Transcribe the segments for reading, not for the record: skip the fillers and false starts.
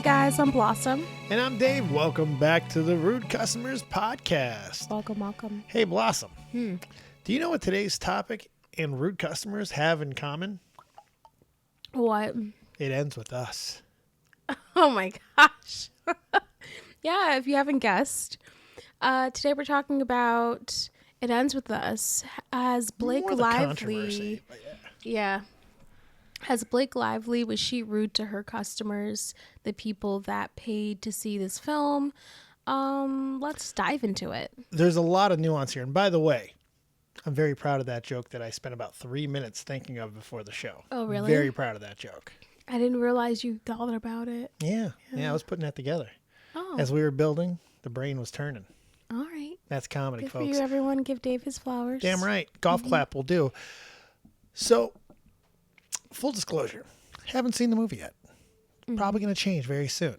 Hey guys, I'm Blossom. And I'm Dave. Welcome back to the Rude Customers Podcast. Welcome. Hey, Blossom. Do you know what today's topic and Rude Customers have in common? What? It ends with us. Oh my gosh. Yeah, if you haven't guessed, today we're talking about It Ends With Us. As Blake More the Lively... controversy, but Yeah. As Blake Lively, was she rude to her customers, the people that paid to see this film? Let's dive into it. There's a lot of nuance here. And by the way, I'm very proud of that joke that I spent about 3 minutes thinking of before the show. Oh, really? Very proud of that joke. I didn't realize you thought about it. Yeah, I was putting that together. Oh, As we were building, the brain was turning. all right. That's comedy, Good folks. for you, everyone. Give Dave his flowers. Damn right. Golf clap will do. So, full disclosure, haven't seen the movie yet. Probably going to change very soon.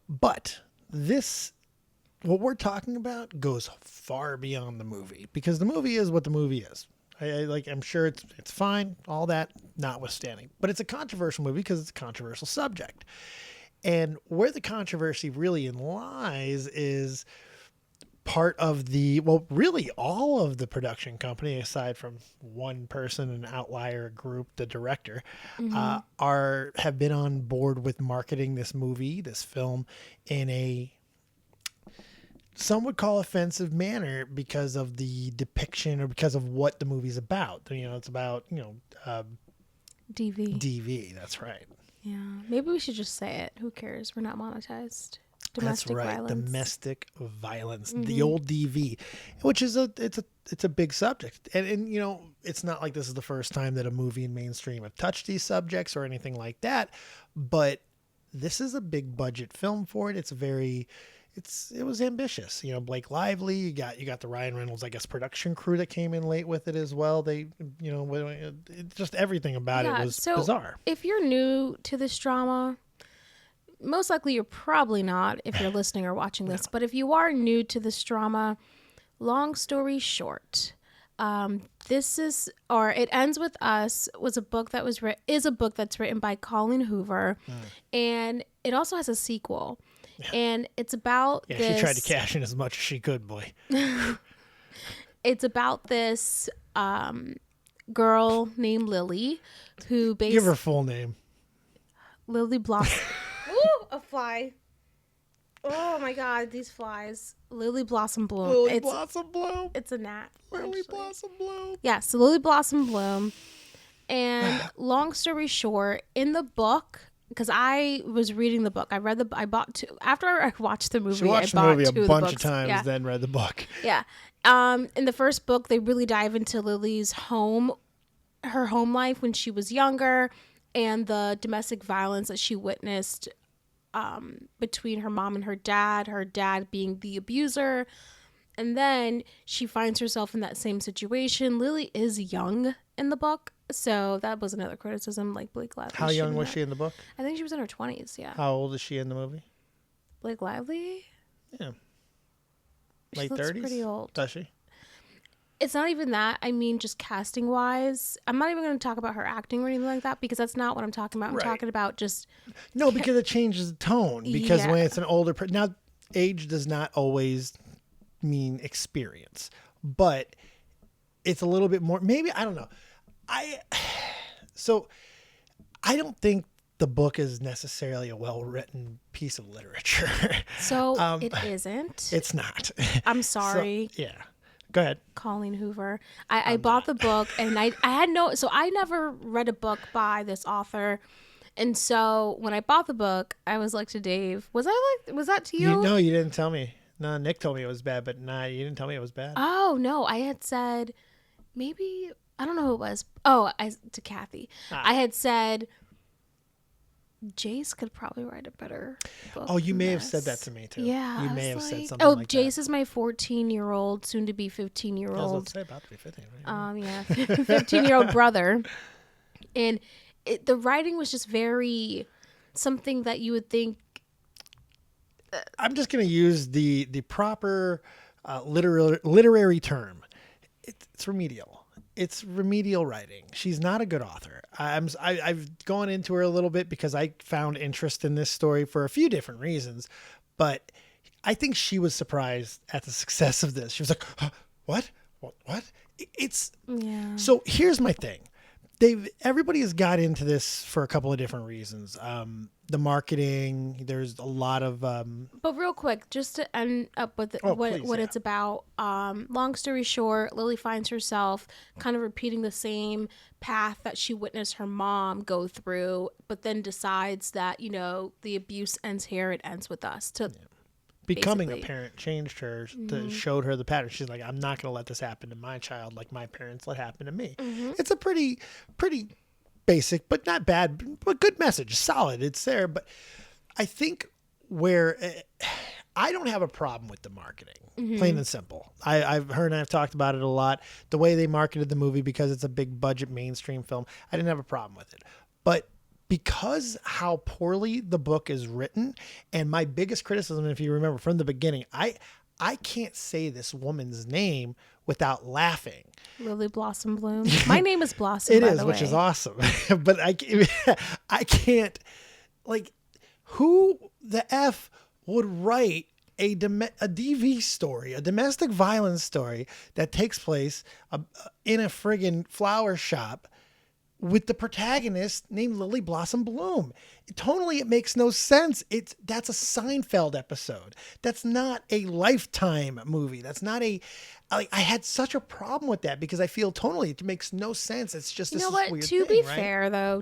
But what we're talking about goes far beyond the movie, because the movie is what the movie is. I'm sure it's fine, all that notwithstanding. But it's a controversial movie because it's a controversial subject. And where the controversy really lies is part of really all of the production company, aside from one person, an outlier group, the director, have been on board with marketing this movie, this film, in a some would call offensive manner because of the depiction or because of what the movie's about. It's about DV. That's right. Yeah, maybe we should just say it. Who cares? We're not monetized. Domestic That's right. violence. Domestic violence. The old DV, which is it's a big subject. And it's not like this is the first time that a movie in mainstream have touched these subjects or anything like that. But this is a big budget film for it. It was ambitious. Blake Lively, you got the Ryan Reynolds, I guess, production crew that came in late with it as well. They, just everything about it was bizarre. If you're new to this drama, most likely you're probably not if you're listening or watching this, but if you are new to this drama, long story short, It Ends With Us is a book that's written by Colleen Hoover, and it also has a sequel. Yeah. And it's about this... she tried to cash in as much as she could, boy. It's about this girl named Lily who basically... Give her full name. Lily Blossom. Ooh, a fly. Oh my God, these flies. Lily Blossom Bloom. Blossom Bloom? It's a gnat. Lily Blossom Bloom. Yeah, so Lily Blossom Bloom. And long story short, in the book... Because I was reading the book. After I watched the movie, she watched the movie a bunch of times, then read the book. Yeah. In the first book, they really dive into Lily's her home life when she was younger, and the domestic violence that she witnessed between her mom and her dad being the abuser. And then she finds herself in that same situation. Lily is young in the book. So that was another criticism, like Blake Lively. How young was she in the book? I think she was in her 20s, yeah. How old is she in the movie? Blake Lively? Yeah. She Late looks 30s? pretty old. Does she? It's not even that. I mean, just casting-wise. I'm not even going to talk about her acting or anything like that, because that's not what I'm talking about. I'm talking about just... No, because it changes the tone. Because when it's an older... Now, age does not always mean experience. But it's a little bit more... Maybe, I don't know. I don't think the book is necessarily a well-written piece of literature. So it isn't. It's not. I'm sorry. So, yeah. Go ahead. Colleen Hoover. I bought the book, and I had so I never read a book by this author. And so when I bought the book, I was like to Dave, was that to you? No, you didn't tell me. No, Nick told me it was bad, but you didn't tell me it was bad. Oh, no. I had said maybe... I don't know who it was. Oh, to Kathy. I had said Jace could probably write a better book. Oh, you may have said that to me too. Yeah. You may have said something like that. Jace is my 14-year-old, soon to be 15-year-old. I was about to say about to be 15, right? Yeah, 15-year-old brother. And the writing was just very something that you would think. I'm just going to use the proper literary term. It's remedial. it's remedial writing. She's not a good author. I've gone into her a little bit because I found interest in this story for a few different reasons, but I think she was surprised at the success of this. She was like, huh, what? It's so here's my thing. Everybody has got into this for a couple of different reasons. The marketing, there's a lot of But real quick, just to end up with what it's about. Long story short, Lily finds herself kind of repeating the same path that she witnessed her mom go through, but then decides that, you know, the abuse ends here, it ends with us. Becoming a parent changed her, showed her the pattern. She's like, I'm not going to let this happen to my child like my parents let happen to me. It's a pretty basic, but not bad, but good message. Solid. It's there. But I think where I don't have a problem with the marketing, plain and simple. I've heard and I've talked about it a lot. The way they marketed the movie, because it's a big budget mainstream film, I didn't have a problem with it. But because how poorly the book is written, and my biggest criticism, if you remember from the beginning, I can't say this woman's name without laughing. Lily Blossom Bloom. My name is Blossom. It is, which is awesome. But I can't, like, who the F would write a DV story, a domestic violence story that takes place in a friggin' flower shop with the protagonist named Lily Blossom Bloom? Tonally, it makes no sense. That's a Seinfeld episode. That's not a Lifetime movie. That's not I had such a problem with that because I feel tonally it makes no sense. It's just this weird to thing, be right? fair, though,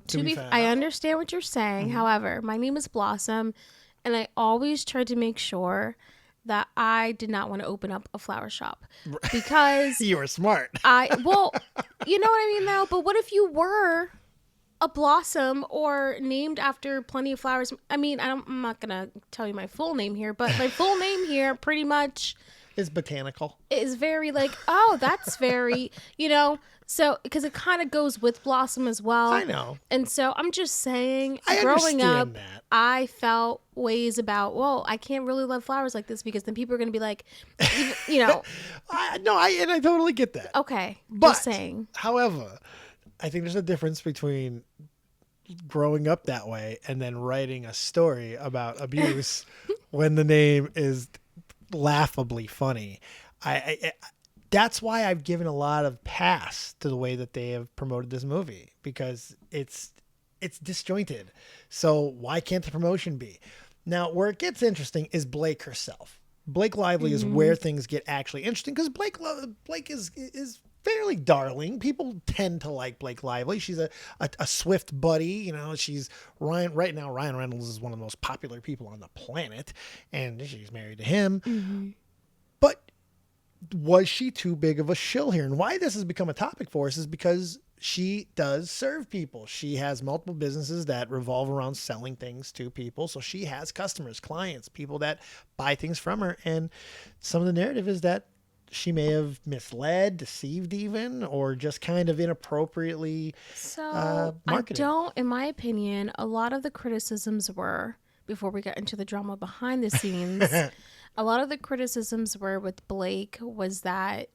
I understand what you're saying. However, my name is Blossom, and I always tried to make sure that I did not want to open up a flower shop because you were smart. You know what I mean, though. But what if you were a blossom or named after plenty of flowers? I mean, I'm not gonna tell you my full name here, but my full name here pretty much is botanical. Is very like, oh, that's very, you know. So, because it kind of goes with Blossom as well. I know. And so I'm just saying, I growing up, that. I felt ways about, well, I can't really love flowers like this because then people are going to be like, you know. I totally get that. Okay. But, just saying. However, I think there's a difference between growing up that way and then writing a story about abuse when the name is laughably funny. That's why I've given a lot of pass to the way that they have promoted this movie, because it's disjointed. So why can't the promotion be? Now, where it gets interesting is Blake herself. Blake Lively is where things get actually interesting, because Blake is fairly darling. People tend to like Blake Lively. She's a swift buddy. You know, she's right now Ryan Reynolds is one of the most popular people on the planet, and she's married to him. But was she too big of a shill here? And why this has become a topic for us is because she does serve people. She has multiple businesses that revolve around selling things to people. So she has customers, clients, people that buy things from her. And some of the narrative is that she may have misled, deceived even, or just kind of inappropriately marketed. In my opinion, a lot of the criticisms were, before we get into the drama behind the scenes, a lot of the criticisms were with Blake was that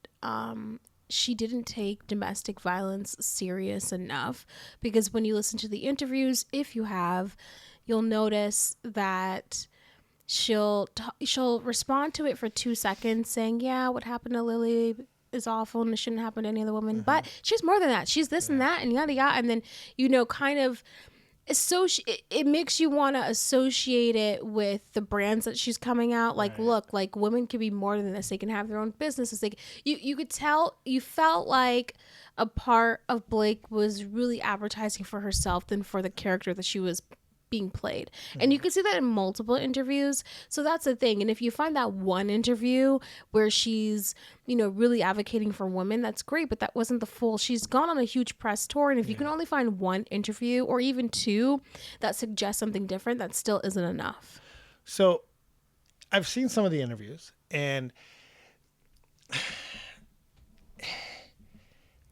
she didn't take domestic violence serious enough, because when you listen to the interviews, if you have, you'll notice that she'll respond to it for 2 seconds saying, yeah, what happened to Lily is awful and it shouldn't happen to any other woman. But she's more than that. She's this and that and yada yada. And then, you know, kind of it makes you want to associate it with the brands that she's coming out. Like, look, like, women can be more than this. They can have their own businesses. Like, you could tell, you felt like a part of Blake was really advertising for herself than for the character that she was being played. And you can see that in multiple interviews. So that's the thing. And if you find that one interview where she's, you know, really advocating for women, that's great, but that wasn't the full. She's gone on a huge press tour, and if you can only find one interview or even two that suggest something different, that still isn't enough. So I've seen some of the interviews, and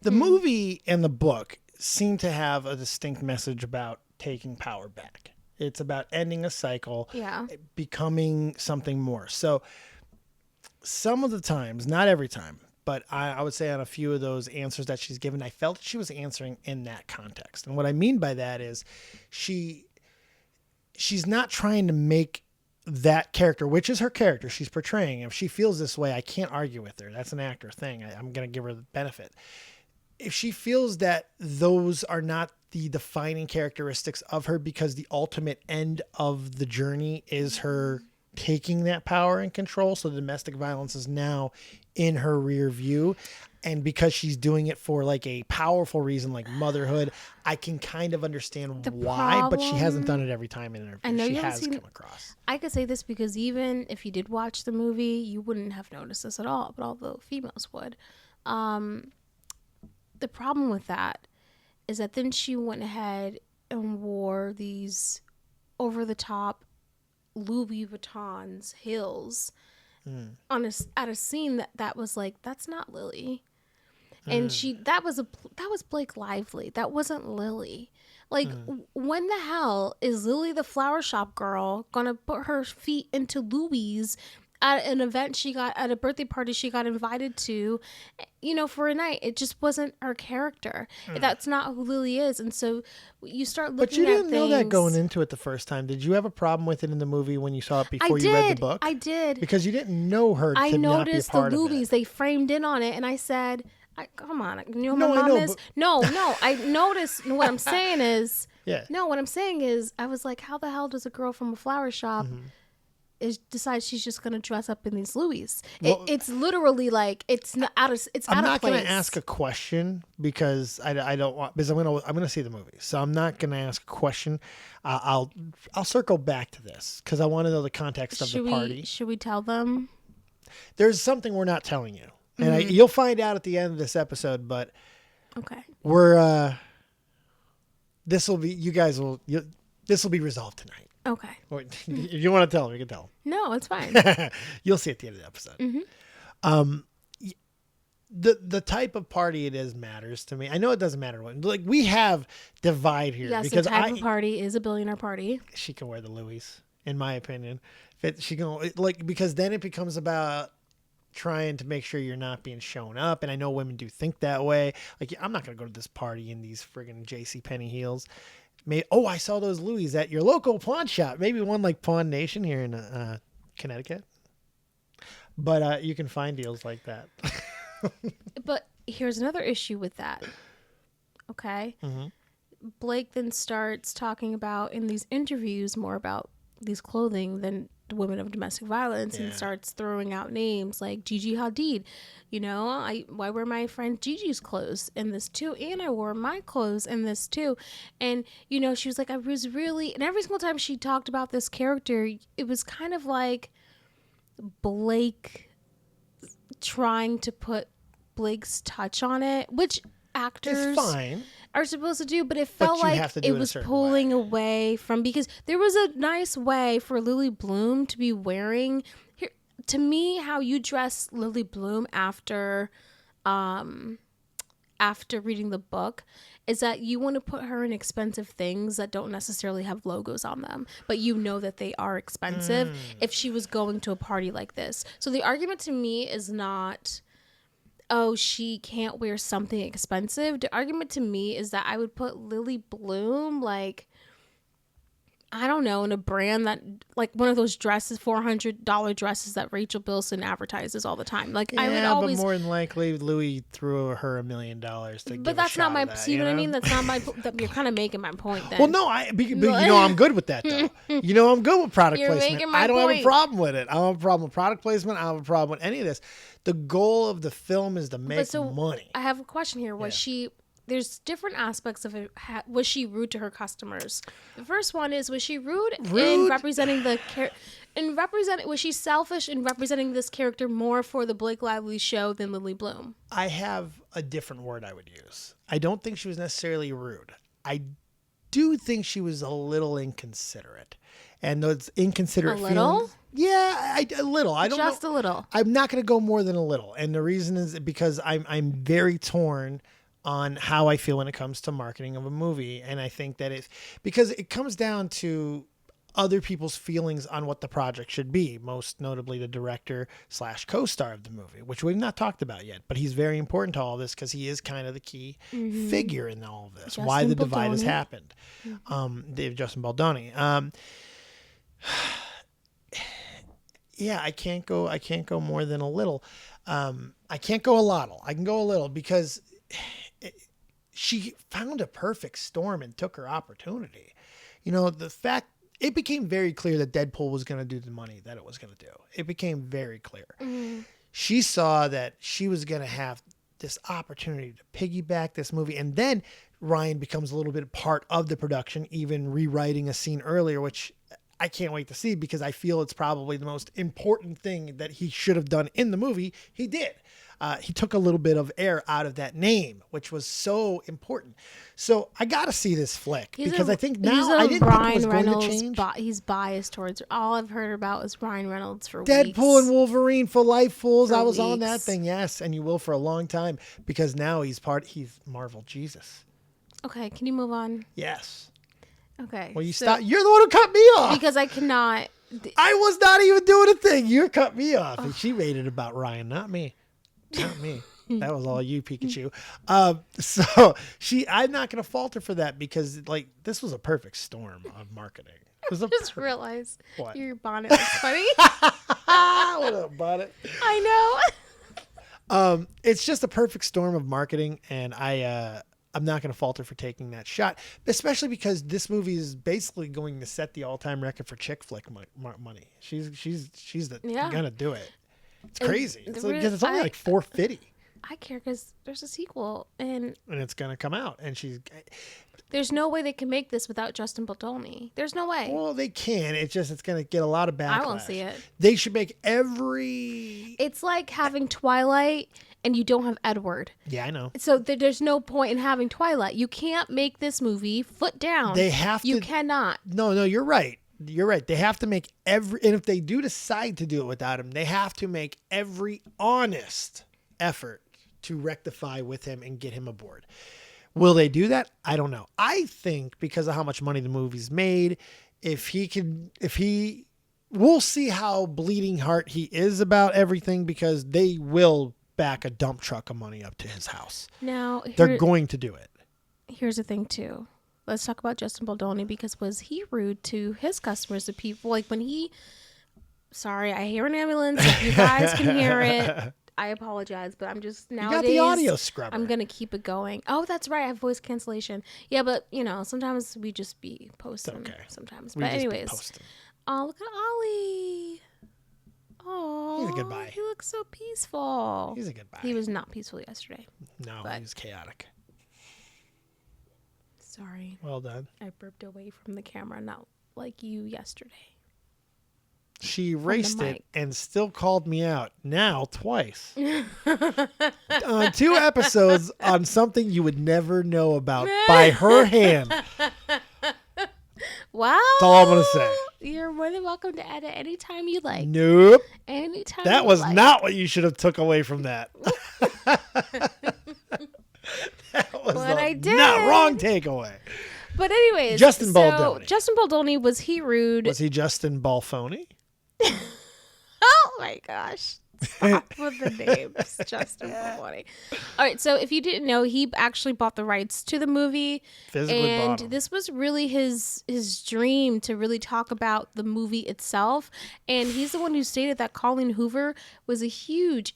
the movie and the book seem to have a distinct message about taking power back. It's about ending a cycle, becoming something more. So some of the times, not every time, but I would say on a few of those answers that she's given, I felt that she was answering in that context. And what I mean by that is she's not trying to make that character, which is her character she's portraying. If she feels this way, I can't argue with her. That's an actor thing. I'm going to give her the benefit. If she feels that those are not the defining characteristics of her because the ultimate end of the journey is her taking that power and control, so the domestic violence is now in her rear view, and because she's doing it for like a powerful reason like motherhood, I can kind of understand why, but she hasn't done it every time in an interview. I know she you has seen, come across. I could say this because even if you did watch the movie, you wouldn't have noticed this at all, but all the females would. The problem with that is that then she went ahead and wore these over-the-top Louis Vuitton's heels at a scene that was like, that's not Lily. And that was Blake Lively. That wasn't Lily. Like, when the hell is Lily the flower shop girl gonna put her feet into Louis at an event at a birthday party she got invited to, for a night? It just wasn't her character. That's not who Lily is. And so you start looking at But you didn't know that things. going into it the first time. Did you have a problem with it in the movie when you saw it before you read the book? I did. Because you didn't know her to not be a noticed the part of Louis. it. They framed in on it, and I said, come on. You know who No, my I mom know, is? but- No. I noticed. What I'm saying is, Yeah. no, what I'm saying is, I was like, how the hell does a girl from a flower shop decide she's just going to dress up in these Louis? Well, It's literally like, it's not out of place. I'm not going to ask a question because I don't want, because I'm going to see the movie. So I'm not going to ask a question. I'll circle back to this because I want to know the context of the party. Should we tell them? There's something we're not telling you. And you'll find out at the end of this episode, but Okay. this will be resolved tonight. Okay. Or, if you want to tell them, you can tell No, it's fine. them. You'll see at the end of the episode. The type of party it is matters to me. I know it doesn't matter what. Like, we have divide here Yes, because the type of party is a billionaire party. she can wear the Louis, in my opinion. Because then it becomes about trying to make sure you're not being shown up. And I know women do think that way. Like, I'm not going to go to this party in these friggin' JCPenney heels. I saw those Louis at your local pawn shop. Maybe one like Pawn Nation here in Connecticut. But you can find deals like that. But here's another issue with that. Okay. Blake then starts talking about in these interviews more about these clothing than the women of domestic violence, and starts throwing out names like Gigi Hadid. I wear my friend Gigi's clothes in this too, and I wore my clothes in this too. And she was like, I was really, and every single time she talked about this character, it was kind of like Blake trying to put Blake's touch on it, which actors It's fine. are supposed to do, but it felt you like have to do it it a was certain pulling away from, because there was a nice way for Lily Bloom to be wearing here. To me, how you dress Lily Bloom after reading the book is that you want to put her in expensive things that don't necessarily have logos on them, but that they are expensive if she was going to a party like this. So the argument to me is not, oh, she can't wear something expensive. The argument to me is that I would put Lily Bloom, like, I don't know, in a brand that, like, one of those dresses, $400 dresses that Rachel Bilson advertises all the time. Like, I would always. But more than likely, Louis threw her $1 million to. But that's not my. You know what I mean? That's not my. You're kind of making my point then. Well, no, I'm good with that though. I'm good with product You're placement. making my I don't have a point. problem with it. I don't have a problem with product placement. I don't have a problem with any of this. The goal of the film is to make money. I have a question here. Was she? There's different aspects of it. Was she rude to her customers? The first one is, was she rude? In representing was she selfish in representing this character more for the Blake Lively show than Lily Bloom? I have a different word I would use. I don't think she was necessarily rude. I do think she was a little inconsiderate. And those inconsiderate feelings. Yeah, a little. I don't know. Just a little. I'm not going to go more than a little. And the reason is because I'm very torn on how I feel when it comes to marketing of a movie. And I think that because it comes down to other people's feelings on what the project should be, most notably the director / co-star of the movie, which we've not talked about yet, but he's very important to all this because he is kind of the key figure in all of this, Justin why the divide Baldoni. has happened. Justin Baldoni. Yeah, I can't go more than a little. I can't go a lot. I can go a little because she found a perfect storm and took her opportunity. You know, the fact it became very clear that Deadpool was going to do the money that it was going to do. It became very clear. She saw that she was going to have this opportunity to piggyback this movie. And then Ryan becomes a little bit part of the production, even rewriting a scene earlier, which I can't wait to see because I feel it's probably the most important thing that he should have done in the movie. He did. He took a little bit of air out of that name, which was so important. So I got to see this flick because I think now I didn't think it was going to change. He's biased towards all I've heard about is Ryan Reynolds for Deadpool weeks. and Wolverine for life, fools. For I was on that weeks. thing, yes, and you will for a long time because now he's Marvel Jesus. Okay, can you move on? Yes. Okay. Well, stop. You're the one who cut me off. Because I cannot. I was not even doing a thing. You cut me off, and she made it about Ryan, not me. Not me. That was all you, Pikachu. So I'm not going to fault her for that because this was a perfect storm of marketing. It was Just realized What? your bonnet was funny. What up, bonnet? I know. It's just a perfect storm of marketing, and I'm not going to fault her for taking that shot, especially because this movie is basically going to set the all-time record for chick flick money. She's going to do it. It's crazy. It's only like $450. I care because there's a sequel, and it's going to come out, and there's no way they can make this without Justin Baldoni. There's no way. Well, they can. It's going to get a lot of backlash. I won't see it. They should make every... It's like having Twilight and you don't have Edward. Yeah, I know. So there's no point in having Twilight. You can't make this movie foot down. They have to... You cannot. No, you're right. You're right. They have to make and if they do decide to do it without him, they have to make every honest effort to rectify with him and get him aboard. Will they do that? I don't know. I think because of how much money the movie's made, we'll see how bleeding heart he is about everything because they will back a dump truck of money up to his house. Now, they're going to do it. Here's the thing too. Let's talk about Justin Baldoni because was he rude to his customers, the people like when sorry, I hear an ambulance. If you guys can hear it, I apologize, but I'm just nowadays. You got the audio scrubber. I'm gonna keep it going. Oh, that's right. I have voice cancellation. Yeah, but sometimes we just be posting. Okay. Sometimes, We but just be anyways. posting. Oh, look at Ollie. Oh, He's a good guy. He looks so peaceful. He's a good guy. He was not peaceful yesterday. No, but he was chaotic. Sorry. Well done. I burped away from the camera, not like you yesterday. She erased it and still called me out now twice on 2 episodes on something you would never know about by her hand. Wow. That's all I'm going to say. You're more than welcome to edit anytime you like. Nope. Anytime that you was like. not what you should have took away from that. That was But I did. not wrong takeaway. But anyways. Justin Baldoni. Justin Baldoni, was he rude? Was he Justin Balfoni? Oh my gosh. Stop with the names, Justin Baldoni. All right, so if you didn't know, he actually bought the rights to the movie. Physically and bought 'em. This was really his dream to really talk about the movie itself. And he's the one who stated that Colleen Hoover is a huge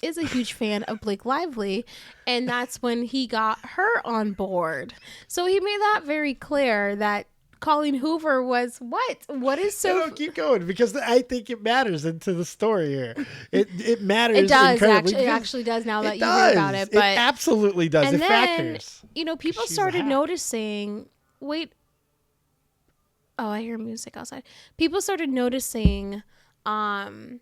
fan of Blake Lively, and that's when he got her on board. So he made that very clear that Colleen Hoover was what? What is so? No, keep going because I think it matters into the story here. It matters. It does incredibly. it actually does now that you does. hear about it. But it absolutely does. and It then factors. People She's started hot. noticing. Wait. Oh, I hear music outside. People started noticing. Why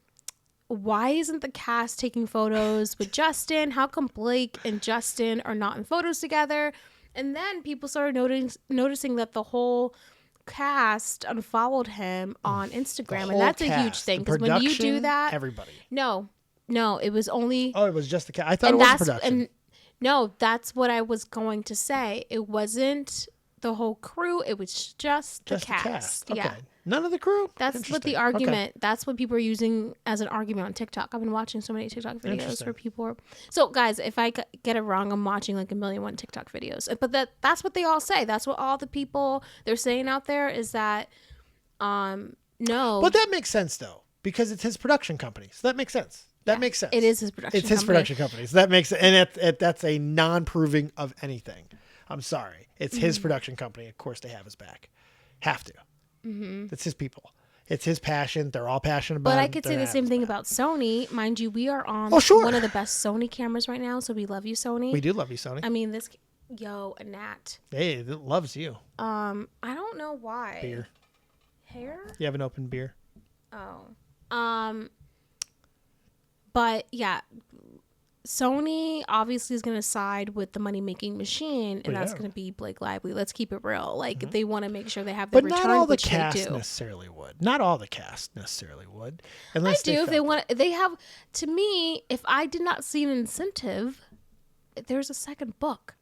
isn't the cast taking photos with Justin? How come Blake and Justin are not in photos together? And then people started noticing that the whole cast unfollowed him on Instagram, and that's a huge thing because when you do that, everybody. No, it was only. Oh, it was just the cast. I thought it was production. No, that's what I was going to say. It wasn't the whole crew. It was just the cast. Okay. Yeah. None of the crew? That's what the argument, that's what people are using as an argument on TikTok. I've been watching so many TikTok videos where people are, so guys, if I get it wrong, I'm watching like 1,000,001 TikTok videos, but that's what they all say. That's what all the people they're saying out there is that, no. But that makes sense though, because it's his production company. So that makes sense. That makes sense. It is his production company. It's his production company. So that makes it, and that's a non-proving of anything. I'm sorry. It's his production company. Of course they have his back. Have to. It's his people. It's his passion. They're all passionate about it. But I could say the same thing about Sony. Mind you, we are on one of the best Sony cameras right now, so we love you, Sony. We do love you, Sony. I mean, a gnat. Hey, it loves you. I don't know why. Beer. Hair? You have an open beer. Oh. But yeah, Sony obviously is going to side with the money-making machine, and that's going to be Blake Lively. Let's keep it real. Like, they want to make sure they have the return, but not all the which cast they do. necessarily would. Not all the cast necessarily would. I do. If they want, they have. To me, if I did not see an incentive, there's a second book.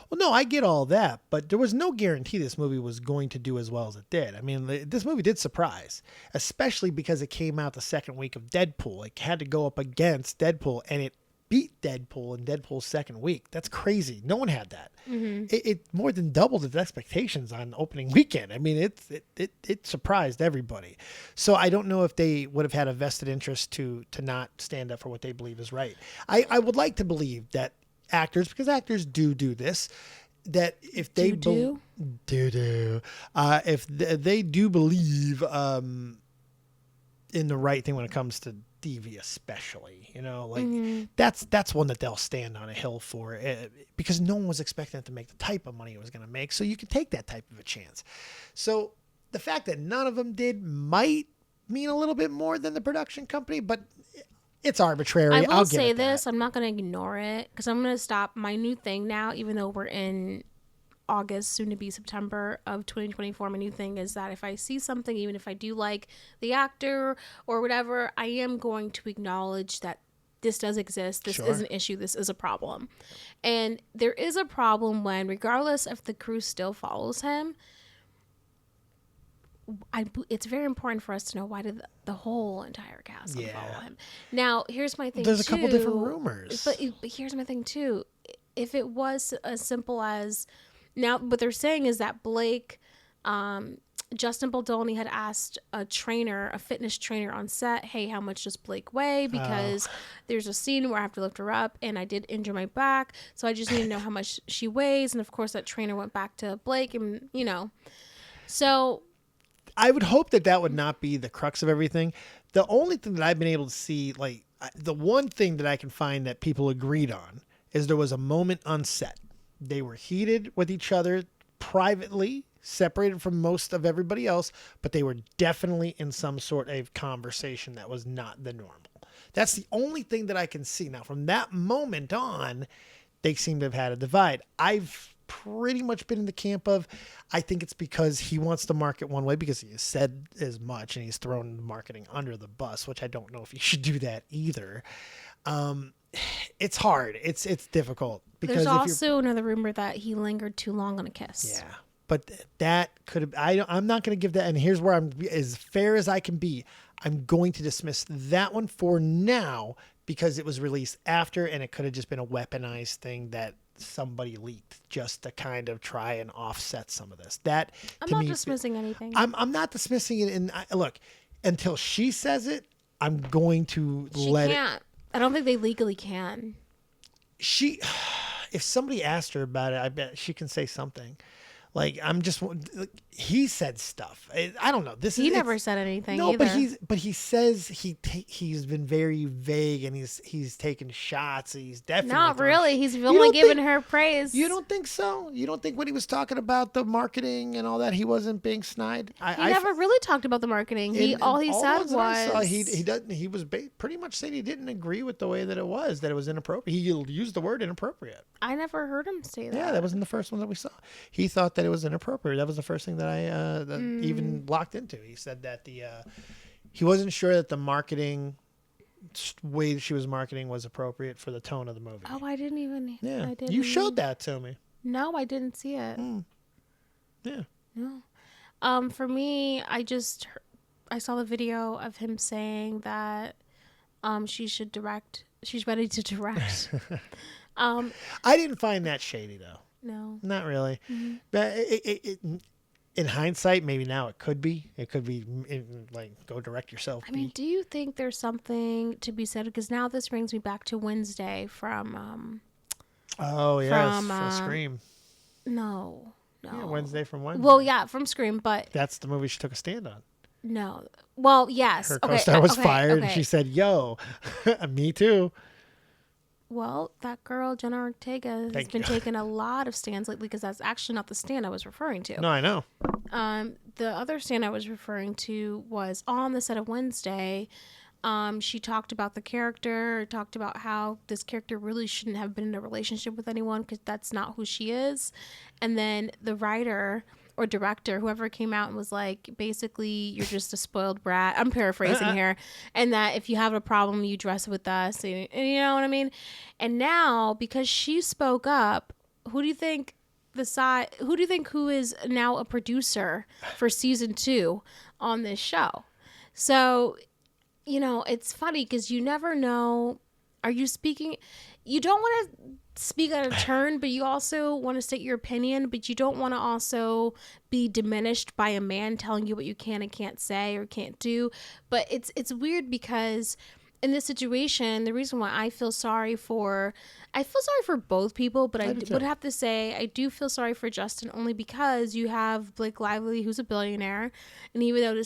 Well, no, I get all that, but there was no guarantee this movie was going to do as well as it did. I mean, this movie did surprise, especially because it came out the second week of Deadpool. It had to go up against Deadpool, and it beat Deadpool in Deadpool's second week. That's crazy. No one had that. It more than doubled its expectations on opening weekend. I mean, it surprised everybody. So I don't know if they would have had a vested interest to not stand up for what they believe is right. I would like to believe that actors, because actors do this, that if they if they do believe in the right thing when it comes to TV, especially, that's one that they'll stand on a hill for, because no one was expecting it to make the type of money it was going to make. So you can take that type of a chance. So the fact that none of them did might mean a little bit more than the production company, but it's arbitrary. I will say this. I'm not going to ignore it, because I'm going to stop my new thing now, even though we're in August, soon to be September of 2024. My new thing is that if I see something, even if I do like the actor or whatever, I am going to acknowledge that this does exist. This is an issue. This is a problem. And there is a problem when, regardless if the crew still follows him, it's very important for us to know, why did the whole entire cast unfollow him. Now, here's my thing. There's a couple different rumors. But here's my thing too. If it was as simple as, now what they're saying is that Blake, Justin Baldoni had asked a fitness trainer on set, hey, how much does Blake weigh? Because there's a scene where I have to lift her up, and I did injure my back, so I just need to know how much she weighs. And of course, that trainer went back to Blake, and so I would hope that would not be the crux of everything. The only thing that I've been able to see, the one thing that I can find that people agreed on, is there was a moment on set. They were heated with each other privately, separated from most of everybody else, but they were definitely in some sort of conversation that was not the normal. That's the only thing that I can see. Now, from that moment on, they seem to have had a divide. I've pretty much been in the camp of, I think it's because he wants to market one way, because he has said as much, and he's thrown marketing under the bus, which I don't know if he should do that either. It's hard. It's difficult. Because there's also another rumor that he lingered too long on a kiss. Yeah, but that could have. I'm not going to give that. And here's where I'm as fair as I can be. I'm going to dismiss that one for now, because it was released after, and it could have just been a weaponized thing that somebody leaked just to kind of try and offset some of this. That I'm not dismissing anything. I'm not dismissing it. And look, until she says it, I'm going to let it. She can't. I don't think they legally can. If somebody asked her about it, I bet she can say something. He said stuff. I don't know. He never said anything. No, either. but he says he's been very vague, and he's taken shots. He's definitely not really. He's only given her praise. You don't think so? You don't think when he was talking about the marketing and all that, he wasn't being snide? He never really talked about the marketing. All he said was he was pretty much saying he didn't agree with the way that it was inappropriate. He used the word inappropriate. I never heard him say that. Yeah, that wasn't the first one that we saw. He thought that it was inappropriate. That was the first thing that I even locked into. He said that he wasn't sure that the marketing way that she was marketing was appropriate for the tone of the movie. Oh, I didn't even. Yeah, you showed that to me. No, I didn't see it. Yeah. No. For me, I saw the video of him saying that she's ready to direct. I didn't find that shady though. No. Not really. But in hindsight, maybe now it could be. It could be like go direct yourself. I mean, do you think there's something to be said? Because now this brings me back to Wednesday from Oh yes, from Scream. No. Yeah, Wednesday from Wednesday. Well, yeah, from Scream, but that's the movie she took a stand on. No. Well, yes. Her co-star was fired, and she said, "Yo, me too." Well, that girl Jenna Ortega has been taking a lot of stands lately, because that's actually not the stand I was referring to. No, I know. The other stand I was referring to was on the set of Wednesday. She talked about the character, talked about how this character really shouldn't have been in a relationship with anyone because that's not who she is. And then the writer or director, whoever came out and was like, basically, you're just a spoiled brat. I'm paraphrasing here. And that if you have a problem, you dress with us. And you know what I mean? And now, because she spoke up, who do you think who is now a producer for season 2 on this show? So, you know, it's funny because you never know. You don't want to speak out of turn, but you also want to state your opinion, but you don't want to also be diminished by a man telling you what you can and can't say or can't do. But it's weird because in this situation, the reason why I feel sorry for both people, but I would have to say I do feel sorry for Justin only because you have Blake Lively, who's a billionaire, and even though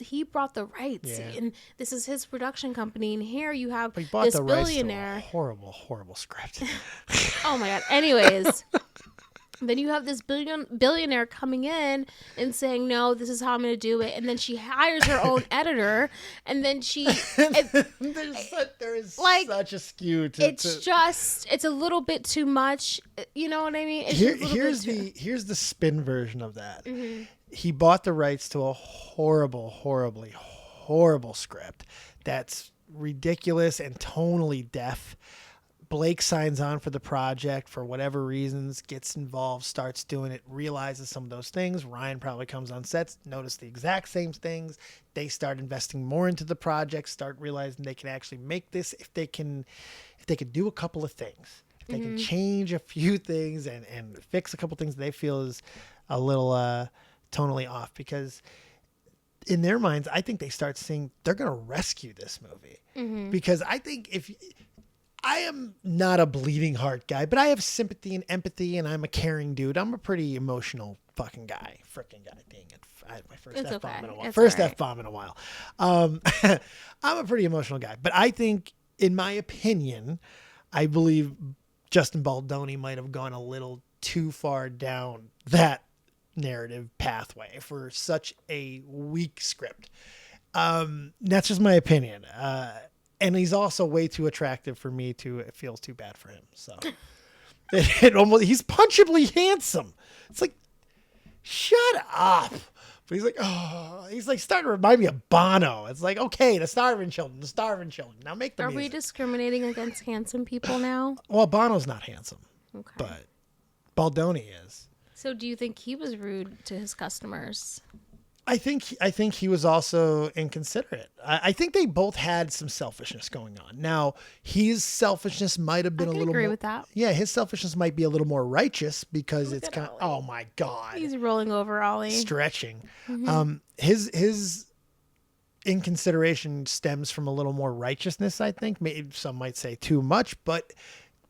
he brought the rights, and this is his production company, and here you have this billionaire. Horrible script. Oh my God. Anyways. Then you have this billionaire coming in and saying, no, this is how I'm going to do it. And then she hires her own editor. And then there is like, such a skew to it's a little bit too much. You know what I mean? Here's the spin version of that. Mm-hmm. He bought the rights to a horribly script that's ridiculous and tonally deaf. Blake signs on for the project for whatever reasons, gets involved, starts doing it, realizes some of those things. Ryan probably comes on sets, notice the exact same things. They start investing more into the project, start realizing they can actually make this if they can do a couple of things. If they can change a few things and fix a couple things they feel is a little tonally off, because in their minds, I think they start seeing they're going to rescue this movie. Because I think I am not a bleeding heart guy, but I have sympathy and empathy, and I'm a caring dude. I'm a pretty emotional fucking guy. Freaking guy. Dang it. I had my first F-bomb in a while. F-bomb in a while. I'm a pretty emotional guy. But I think, in my opinion, I believe Justin Baldoni might have gone a little too far down that narrative pathway for such a weak script. That's just my opinion. And he's also way too attractive for me to. It feels too bad for him. So he's punchably handsome. It's like, shut up. But he's like, he's like starting to remind me of Bono. It's like, okay, the starving children. Now make the music. Are we discriminating against handsome people now? Well, Bono's not handsome, but Baldoni is. So do you think he was rude to his customers? I think he was also inconsiderate. I think they both had some selfishness going on. Now, his selfishness might have been a little agree more, with that. Yeah, his selfishness might be a little more righteous because it's kind of, oh my God. He's rolling over Ollie. Stretching. His inconsideration stems from a little more righteousness, I think. Maybe some might say too much, but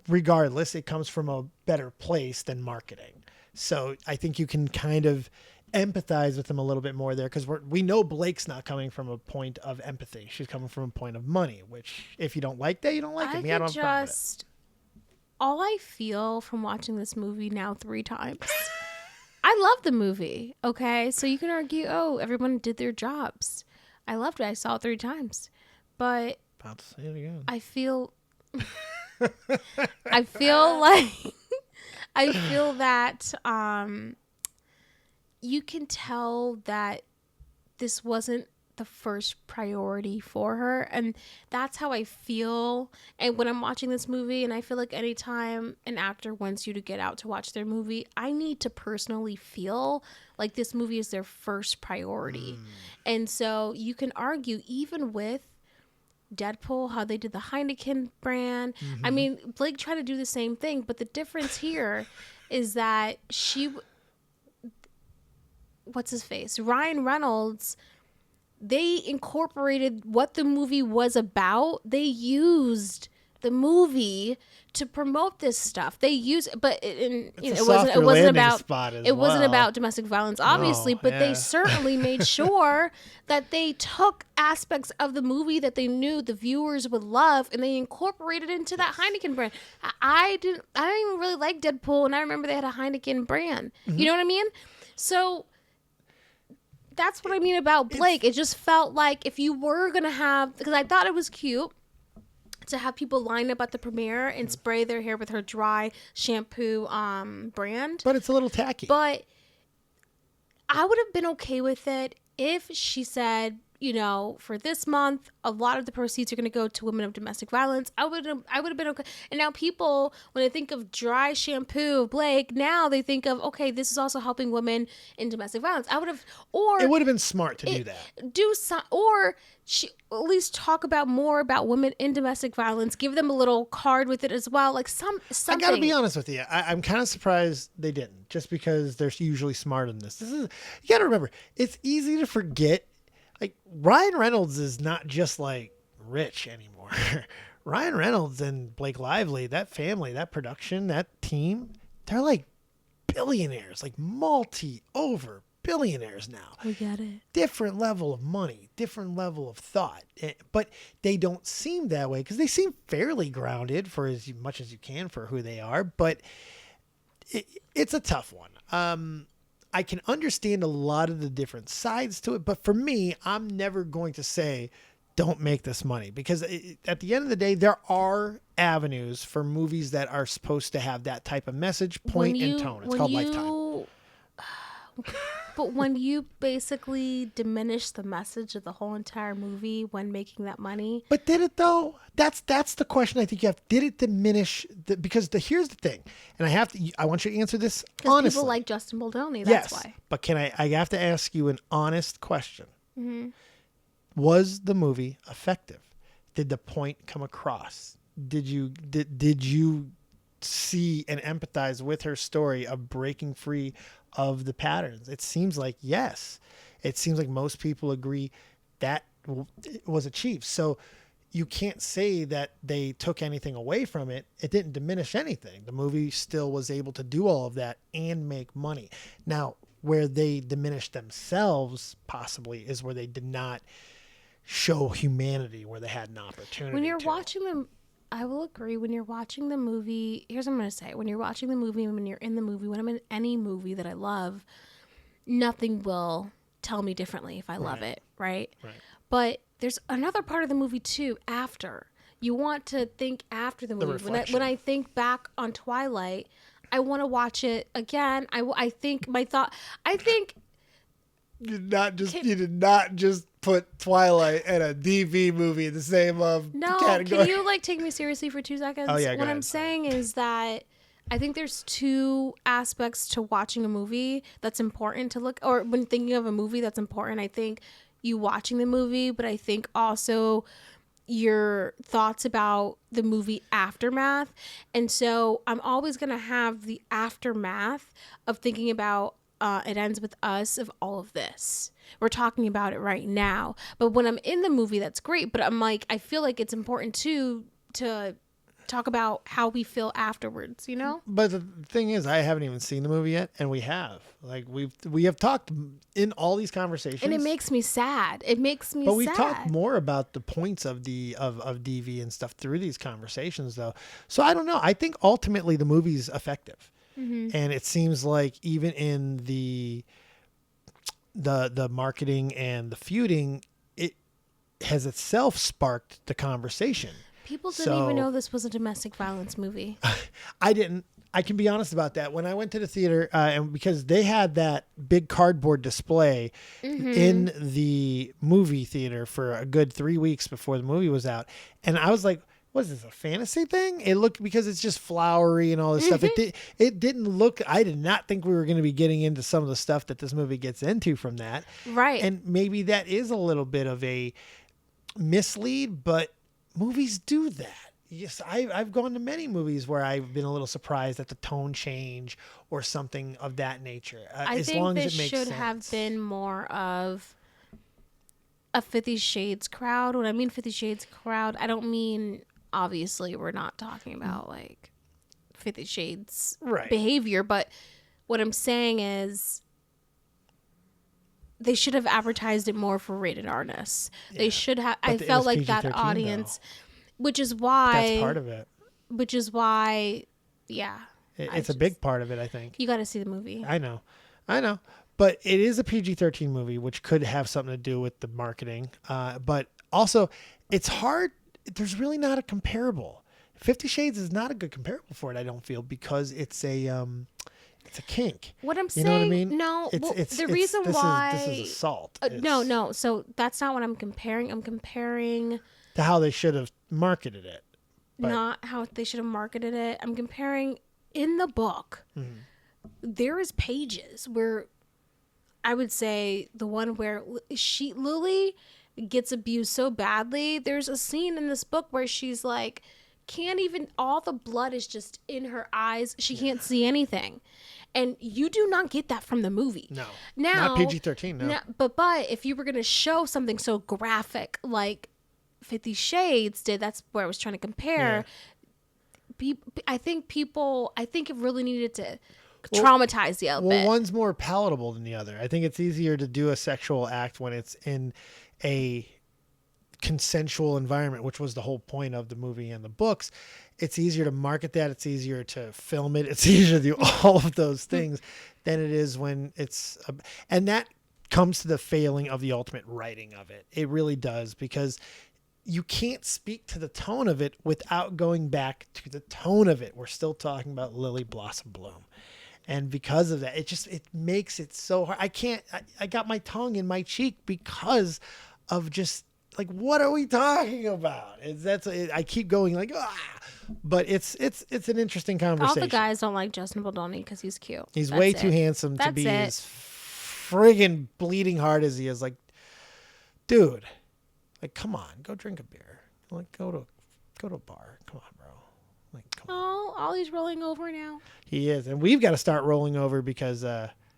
regardless, it comes from a better place than marketing. So I think you can kind of empathize with him a little bit more there, because we know Blake's not coming from a point of empathy. She's coming from a point of money, which if you don't like that, you don't like it. I don't have a problem with it. All I feel from watching this movie now 3 times, I love the movie. Okay, so you can argue, everyone did their jobs. I loved it. I saw it 3 times, but about to say it again. I feel that you can tell that this wasn't the first priority for her. And that's how I feel. And when I'm watching this movie, and I feel like anytime an actor wants you to get out to watch their movie, I need to personally feel like this movie is their first priority. And so you can argue even with Deadpool, how they did the Heineken brand. I mean, Blake tried to do the same thing, but the difference here is that what's his face? Ryan Reynolds, they incorporated what the movie was about. They used the movie to promote this stuff. They used, but it wasn't about domestic violence, obviously. No, but they certainly made sure that they took aspects of the movie that they knew the viewers would love, and they incorporated into that Heineken brand. I didn't even really like Deadpool, and I remember they had a Heineken brand. You know what I mean? So that's what I mean about Blake. It just felt like if you were going to have, because I thought it was cute to have people line up at the premiere and spray their hair with her dry shampoo brand. But it's a little tacky. But I would have been okay with it if she said, you know, for this month, a lot of the proceeds are going to go to women of domestic violence. I would have been okay. And now people, when they think of dry shampoo of Blake, now they think of, okay, this is also helping women in domestic violence. I would have, or it would have been smart to do that. Or she at least talk about more about women in domestic violence. Give them a little card with it as well, like something. I got to be honest with you. I'm kind of surprised they didn't, just because they're usually smart in this. You got to remember, it's easy to forget. Like, Ryan Reynolds is not just like rich anymore. Ryan Reynolds and Blake Lively, that family, that production, that team, they're like billionaires, like multi-over billionaires now. We get it. Different level of money, different level of thought. But they don't seem that way because they seem fairly grounded for as much as you can for who they are. But it's a tough one. I can understand a lot of the different sides to it, but for me, I'm never going to say, don't make this money, because at the end of the day, there are avenues for movies that are supposed to have that type of message, point, and tone. It's called Lifetime. But when you basically diminish the message of the whole entire movie when making that money. But did it though? That's the question I think you have. Did it diminish because here's the thing, and I want you to answer this honestly. Because people like Justin Baldoni, that's why. But I have to ask you an honest question. Mm-hmm. Was the movie effective? Did the point come across? Did you see and empathize with her story of breaking free of the patterns? It seems like yes. It seems like most people agree that was achieved. So you can't say that they took anything away from it. It didn't diminish anything. The movie still was able to do all of that and make money. Now, where they diminished themselves possibly is where they did not show humanity, where they had an opportunity. When you're watching them, I will agree. When you're watching the movie, here's what I'm going to say. When you're watching the movie, when you're in the movie, when I'm in any movie that I love, nothing will tell me differently if I love it, right? But there's another part of the movie too, after. You want to think after the movie. When I think back on Twilight, I want to watch it again. I think you did not just put Twilight and a DV movie in the same category. Can you take me seriously for 2 seconds? Oh yeah. What I'm saying is that I think there's two aspects to watching a movie that's important to look, or when thinking of a movie that's important. I think you watching the movie, but I think also your thoughts about the movie aftermath. And so I'm always going to have the aftermath of thinking about it ends with us of all of this. We're talking about it right now. But when I'm in the movie, that's great. But I'm like, I feel like it's important too to talk about how we feel afterwards, you know? But the thing is, I haven't even seen the movie yet, and we have. We have talked in all these conversations. And it makes me sad. But we've talked more about the points of DV and stuff through these conversations though. So I don't know. I think ultimately the movie's effective. Mm-hmm. And it seems like even in the marketing and the feuding, it has itself sparked the conversation. People didn't even know this was a domestic violence movie. I didn't. I can be honest about that. When I went to the theater, and because they had that big cardboard display in the movie theater for a good 3 weeks before the movie was out, and I was like, "What is this, a fantasy thing?" It looked, because it's just flowery and all this stuff. It didn't look. I did not think we were going to be getting into some of the stuff that this movie gets into from that. Right. And maybe that is a little bit of a mislead, but movies do that. Yes, I've gone to many movies where I've been a little surprised at the tone change or something of that nature. I as think long this as it makes should sense. have been more of a 50 Shades crowd. When I mean 50 Shades crowd, I don't mean, obviously, we're not talking about like 50 Shades behavior, but what I'm saying is they should have advertised it more for rated R-ness. Yeah. They should have. I felt like that audience. Though. Which is why that's part of it. Which is why, yeah, it's a big part of it. I think you got to see the movie. I know, but it is a PG-13 movie, which could have something to do with the marketing. But also, it's hard. There's really not a comparable. 50 Shades is not a good comparable for it. I don't feel, because it's a kink. What I'm saying, know what I mean? No, the reason why this is assault. No. So that's not what I'm comparing. I'm comparing to how they should have marketed it. But not how they should have marketed it. I'm comparing in the book. There is pages where I would say the one where Lily gets abused so badly. There's a scene in this book where she's like, can't even, all the blood is just in her eyes. She can't see anything. And you do not get that from the movie. No. Now, not PG-13, no. But if you were going to show something so graphic like 50 Shades did, that's where I was trying to compare. Yeah. I think it really needed to traumatize you a bit. Well, one's more palatable than the other. I think it's easier to do a sexual act when it's in a consensual environment, which was the whole point of the movie and the books. It's easier to market that. It's easier to film it. It's easier to do all of those things than it is when it's, and that comes to the failing of the ultimate writing of it. It really does, because you can't speak to the tone of it without going back to the tone of it. We're still talking about Lily Blossom Bloom. And because of that, it makes it so hard. I got my tongue in my cheek because of just like, what are we talking about? I keep going like, but it's an interesting conversation. All the guys don't like Justin Baldoni because he's cute. He's way too handsome to be as friggin' bleeding hard as he is. Like, dude, like, come on, go drink a beer. Like, go to a bar. Come on, bro. Like, come on. Ollie's rolling over now. He is, and we've got to start rolling over because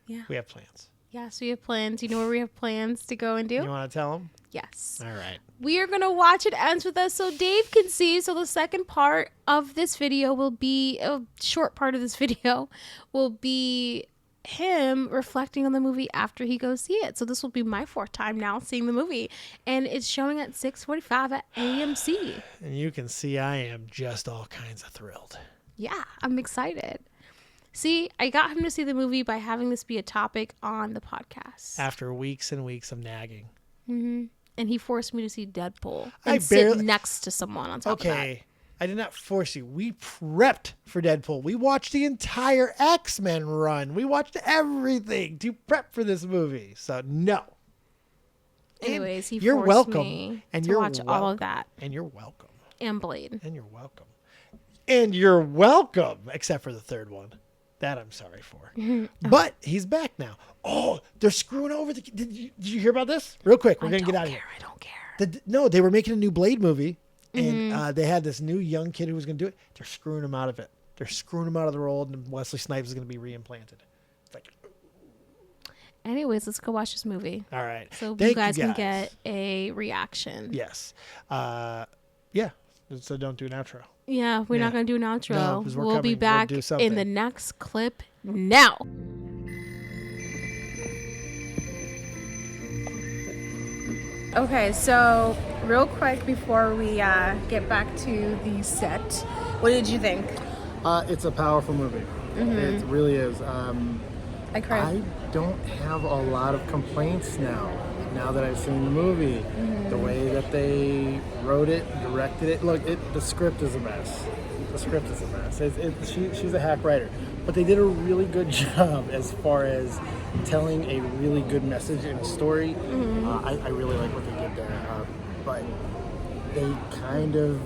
we have plans. Yes, we have plans. You know where we have plans to go and do? You want to tell them? Yes. All right. We are going to watch It Ends With Us so Dave can see. So the second part of this video will be, a short part of this video will be him reflecting on the movie after he goes see it. So this will be my fourth time now seeing the movie. And it's showing at 6:45 at AMC. And you can see I am just all kinds of thrilled. Yeah, I'm excited. See, I got him to see the movie by having this be a topic on the podcast. After weeks and weeks of nagging. Mm-hmm. And he forced me to see Deadpool and sit next to someone on top of that. Okay, I did not force you. We prepped for Deadpool. We watched the entire X-Men run. We watched everything to prep for this movie. So, no. Anyways, you're forced welcome. me And to watch all of that. And you're welcome. And Blade. And you're welcome. And you're welcome, except for the third one. That I'm sorry for. But he's back now. Oh, they're screwing over the... Did you hear about this? Real quick, we're going to get out of here. I don't care. No, they were making a new Blade movie, and they had this new young kid who was going to do it. They're screwing him out of it. They're screwing him out of the role, and Wesley Snipes is going to be reimplanted. It's like... Anyways, let's go watch this movie. All right. So you guys can get a reaction. Yes. Yeah. So don't do an outro. Yeah, we're not going to do an outro. No, we'll be back in the next clip now. Okay, so real quick before we get back to the set, what did you think? It's a powerful movie. It really is. I cried. I don't have a lot of complaints now that I've seen the movie. The way that they wrote it, directed it. Look, the script is a mess. The script is a mess. She's a hack writer, but they did a really good job as far as telling a really good message in a story. I really like what they did there, but they kind of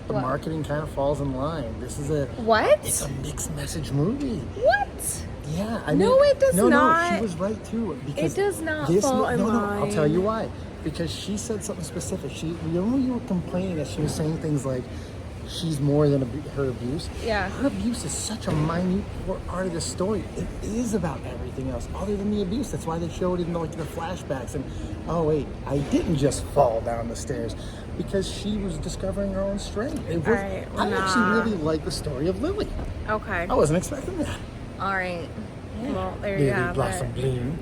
the What? marketing kind of falls in line. This is What? It's a mixed message movie. What? Yeah, No, it does No, not. she was right too. Because It does not this, fall in no, line. I'll tell you why. Because she said something specific. You remember you were complaining that she was saying things like, she's more than her abuse. Yeah. Her abuse is such a minute part of the story. It is about everything else other than the abuse. That's why they showed it in the flashbacks. And oh wait, I didn't just fall down the stairs, because she was discovering her own strength. Alright, I actually really like the story of Lily. Okay. I wasn't expecting that. All right. Well, there Lily you have Blossom it. Bloom.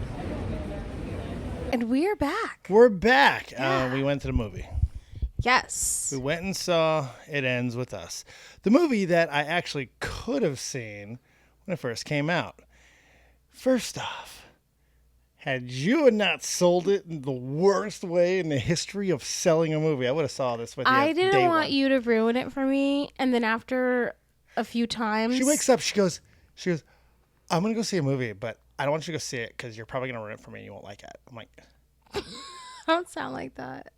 And we're back. We're back. We went to the movie. Yes. We went and saw It Ends With Us. The movie that I actually could have seen when it first came out. First off, had you not sold it in the worst way in the history of selling a movie, I would have saw this with you. I didn't day want one. you to ruin it for me. And then after a few times, She wakes up, she goes, I'm going to go see a movie, but I don't want you to go see it because you're probably going to ruin it for me and you won't like it. I'm like, don't sound like that.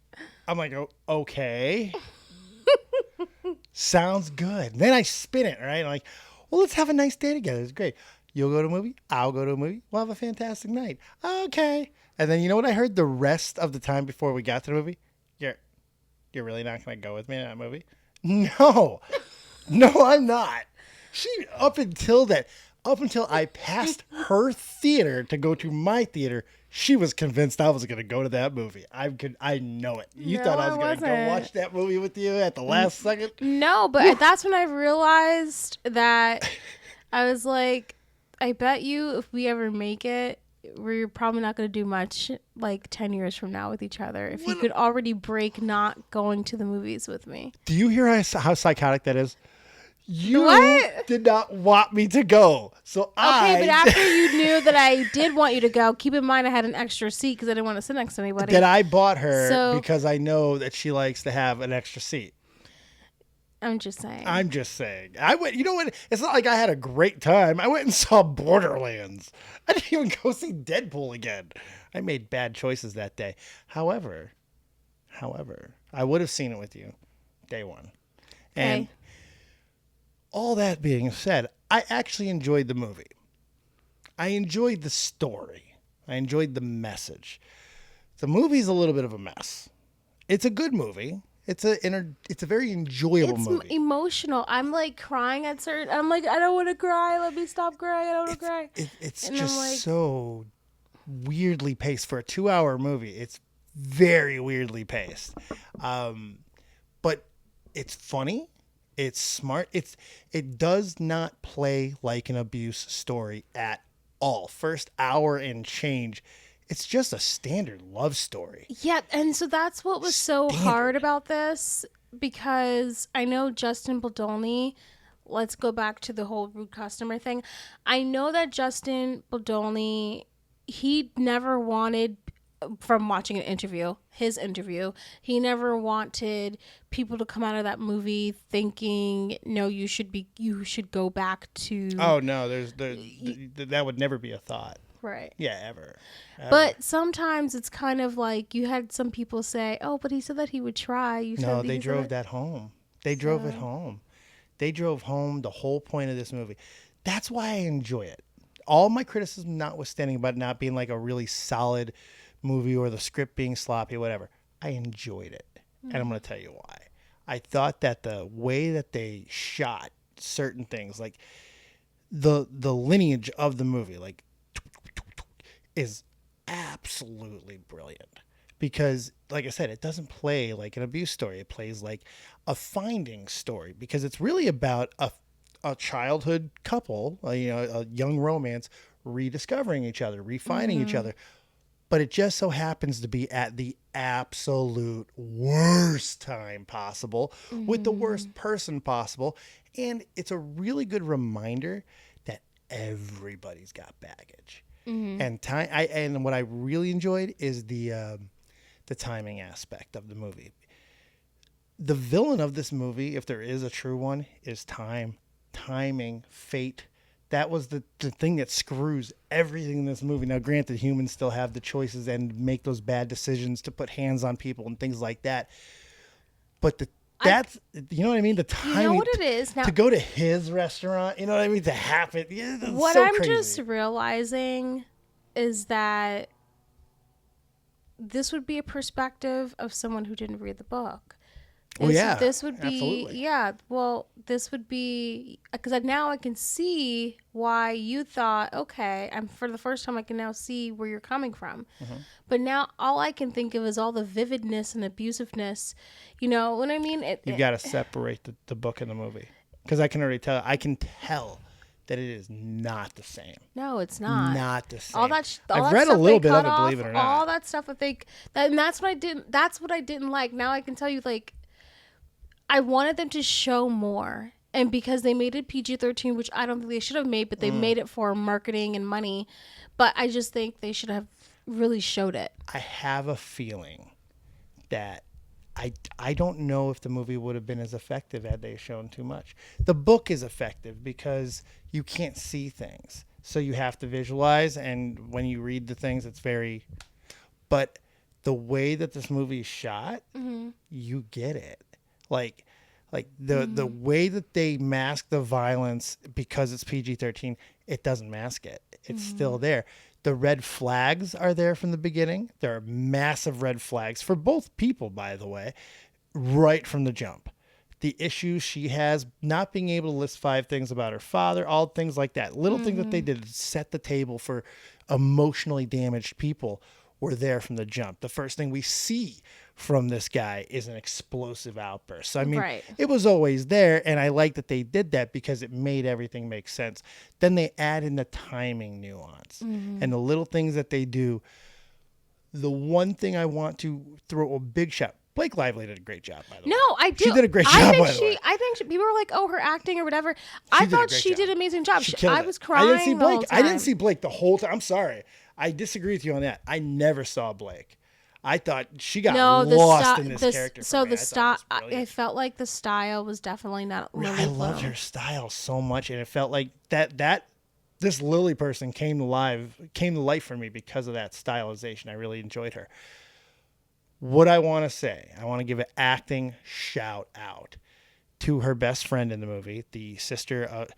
oh, okay. Sounds good. Then I spin it, right? I'm like, well, let's have a nice day together. It's great. You'll go to a movie. I'll go to a movie. We'll have a fantastic night. Okay. And then you know what I heard the rest of the time before we got to the movie? You're really not going to go with me to that movie? No. No, I'm not. Up until I passed her theater to go to my theater, she was convinced I was going to go to that movie. I know it. You No, thought I I was going to go wasn't. watch that movie with you at the last second? No, but that's when I realized that I was like, I bet you if we ever make it, we're probably not going to do much like 10 years from now with each other. If you could already break not going to the movies with me. Do you hear how psychotic that is? You What? did not want me to go. So Okay, but after you knew that I did want you to go, keep in mind I had an extra seat because I didn't want to sit next to anybody. that I bought her So- because I know that she likes to have an extra seat. I'm just saying. I'm just saying. I went. You know what? It's not like I had a great time. I went and saw Borderlands. I didn't even go see Deadpool again. I made bad choices that day. However, I would have seen it with you day one. And Okay. all that being said, I actually enjoyed the movie. I enjoyed the story. I enjoyed the message. The movie's a little bit of a mess. It's a good movie. It's a very enjoyable It's movie. emotional. I'm like crying at certain. I'm like, I don't want to cry. Let me stop crying. I don't want to cry. It's And I'm just like- so weirdly paced for a 2-hour movie. It's very weirdly paced, but it's funny. It's smart. It does not play like an abuse story at all. First hour and change, it's just a standard love story. Yeah, and so that's what was so Standard. hard about this, because I know Justin Baldoni. Let's go back to the whole rude customer thing. I know that Justin Baldoni, he never wanted, from watching his interview, he never wanted people to come out of that movie thinking, no, you should go back to Oh no, that would never be a thought. right. Yeah, ever. But sometimes it's kind of like you had some people say, "Oh, but he said that he would try." No, they drove that home. They drove it home. They drove home the whole point of this movie. That's why I enjoy it. All my criticism notwithstanding about it not being like a really solid movie or the script being sloppy or whatever, I enjoyed it. And I'm going to tell you why. I thought that the way that they shot certain things, like the lineage of the movie, like is absolutely brilliant. Because, like I said, it doesn't play like an abuse story. It plays like a finding story, because it's really about a childhood couple, a young romance, rediscovering each other, refinding each other. But it just so happens to be at the absolute worst time possible with the worst person possible. And it's a really good reminder that everybody's got baggage. And time. And what I really enjoyed is the timing aspect of the movie. the villain of this movie, if there is a true one, is timing, fate. That was the thing that screws everything in this movie. Now, granted, humans still have the choices and make those bad decisions to put hands on people and things like that. But you know what I mean? The timing. You know what it is? Now, to go to his restaurant, you know what I mean? To happen. Yeah, that's what so I'm crazy. just realizing is that this would be a perspective of someone who didn't read the book. Oh, yeah. This would be, absolutely. yeah, well, this would be, because now I can see why you thought, okay, for the first time I can now see where you're coming from. Mm-hmm. But now all I can think of is all the vividness and abusiveness. You know what I mean? You've got to separate the book and the movie. Because I can already tell. I can tell that it is not the same. No, it's not. Not the same. All that I've read a little bit of it, believe it or not. All that stuff and that's what I didn't. That's what I didn't like. Now I can tell you, like, I wanted them to show more, and because they made it PG-13, which I don't think they should have made, but they made it for marketing and money. But I just think they should have really showed it. I have a feeling that I don't know if the movie would have been as effective had they shown too much. The book is effective because you can't see things, so you have to visualize, and when you read the things, it's very. But the way that this movie is shot, you get it. Like the way that they mask the violence because it's PG-13, it doesn't mask it. It's still there. The red flags are there from the beginning. There are massive red flags for both people, by the way, right from the jump. The issues she has, not being able to list 5 things about her father, all things like that. Little things that they did to set the table for emotionally damaged people were there from the jump. The first thing we see from this guy is an explosive outburst. So, I mean, It was always there, and I like that they did that because it made everything make sense. Then they add in the timing nuance and the little things that they do. The one thing I want to throw a big shout. Blake Lively did a great job, by the way. No, I do. She did a great job, by the way. I think people were like, "Oh, her acting or whatever." I thought she did an amazing job. I was crying. I didn't see the Blake. whole time. I didn't see Blake the whole time. I'm sorry. I disagree with you on that. I never saw Blake. I thought she got lost in this character. So the style, I felt like the style was definitely not Lily I loved her style so much, and it felt like that this Lily person came to life for me because of that stylization. I really enjoyed her. What I want to say, I want to give an acting shout out to her best friend in the movie, the sister of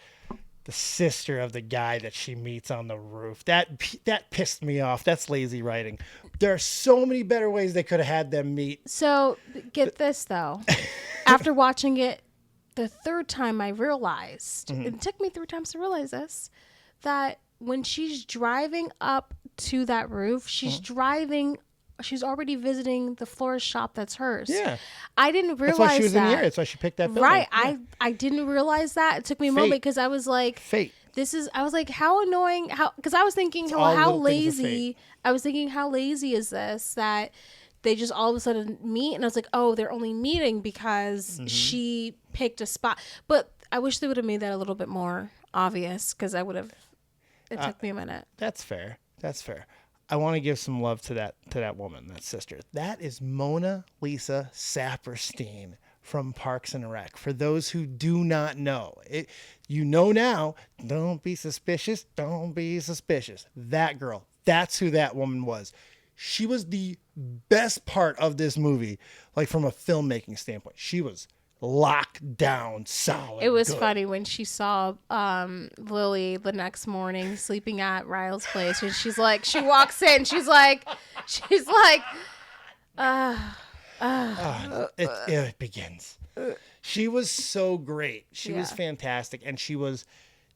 the guy that she meets on the roof. That pissed me off. That's lazy writing. There are so many better ways they could have had them meet. So get this though, after watching it the third time, I realized it took me 3 times to realize this, that when she's driving up to that roof, she's already visiting the florist shop that's hers. Yeah. I didn't realize that. That's why she was in the area. That's why she picked that building. Right. Yeah. I didn't realize that. It took me a moment because I was like, fate. I was like, how annoying, because I was thinking, how lazy is this that they just all of a sudden meet? And I was like, oh, they're only meeting because she picked a spot. But I wish they would have made that a little bit more obvious, because it took me a minute. That's fair. I want to give some love to that woman, that sister. That is Mona Lisa Saperstein from Parks and Rec. For those who do not know, you know now, don't be suspicious, don't be suspicious. That girl, that's who that woman was. She was the best part of this movie, like from a filmmaking standpoint. She was locked down solid. It was funny when she saw Lily the next morning sleeping at Ryle's place, and she walks in, she's like it begins. She was so great. She was fantastic, and she was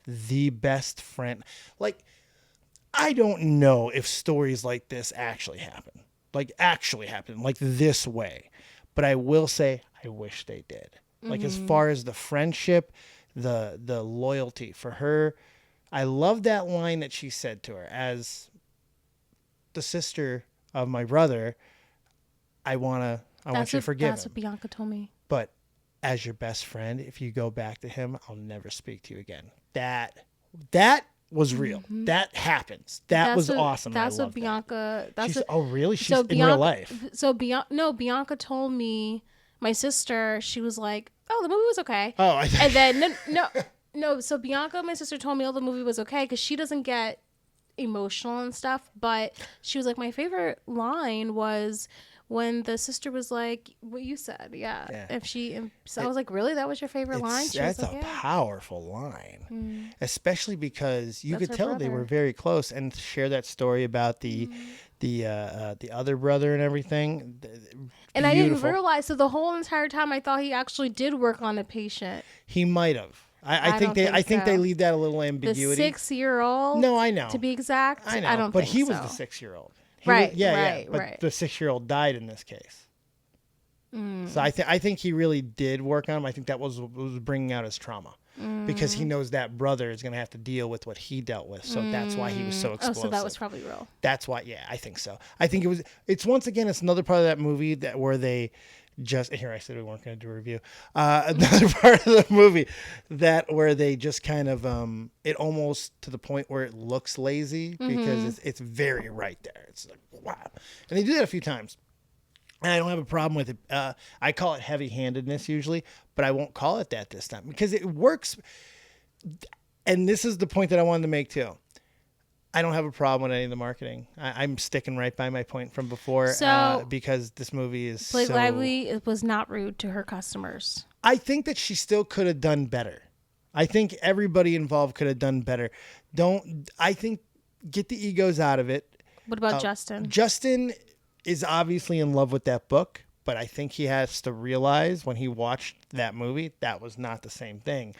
the best friend. Like, I don't know if stories like this actually happen like this way, but I will say I wish they did. Like, as far as the friendship, the loyalty for her, I love that line that she said to her, as the sister of my brother, I want you to forgive him. That's what Bianca told me. But as your best friend, if you go back to him, I'll never speak to you again. That was real. That happens. That was awesome. That's what Bianca. Oh, really? She's in real life. Bianca told me my sister, she was like, "Oh, the movie was okay." Oh, And then no. So Bianca, my sister, told me, "Oh, the movie was okay," because she doesn't get emotional and stuff. But she was like, "My favorite line was when the sister was like, what you said, yeah." So I was like, "Really? That was your favorite line?" She was That's like, a powerful line, especially because you That's could her tell they were brother. very close, and share that story about the other brother and everything. And I didn't Beautiful. realize. So the whole entire time, I thought he actually did work on a patient. He might have. I think don't think I think so. they leave that a little The ambiguity. 6-year-old. No, I know. To be exact, I know. I don't but think he was so. the 6-year-old. Right, Yeah. right, But right. the 6-year-old died in this case. So I think he really did work on him. I think that was bringing out his trauma, because he knows that brother is going to have to deal with what he dealt with. So that's why he was so Oh, explosive. so that was probably real. That's why. Yeah, I think so. I think it's once again, it's another part of that movie where they just, here I said we weren't going to do a review. Another part of the movie where they just kind of, it almost to the point where it looks lazy, because it's very right there. It's like, wow. And they do that a few times. And I don't have a problem with it. I call it heavy-handedness usually, but I won't call it that this time, because it works. And this is the point that I wanted to make too. I don't have a problem with any of the marketing. I'm sticking right by my point from before, So, because this movie is Blake so... Lively was not rude to her customers. I think that she still could have done better. I think everybody involved could have done better. I think get the egos out of it. What about Justin? Justin is obviously in love with that book, but I think he has to realize when he watched that movie, that was not the same thing.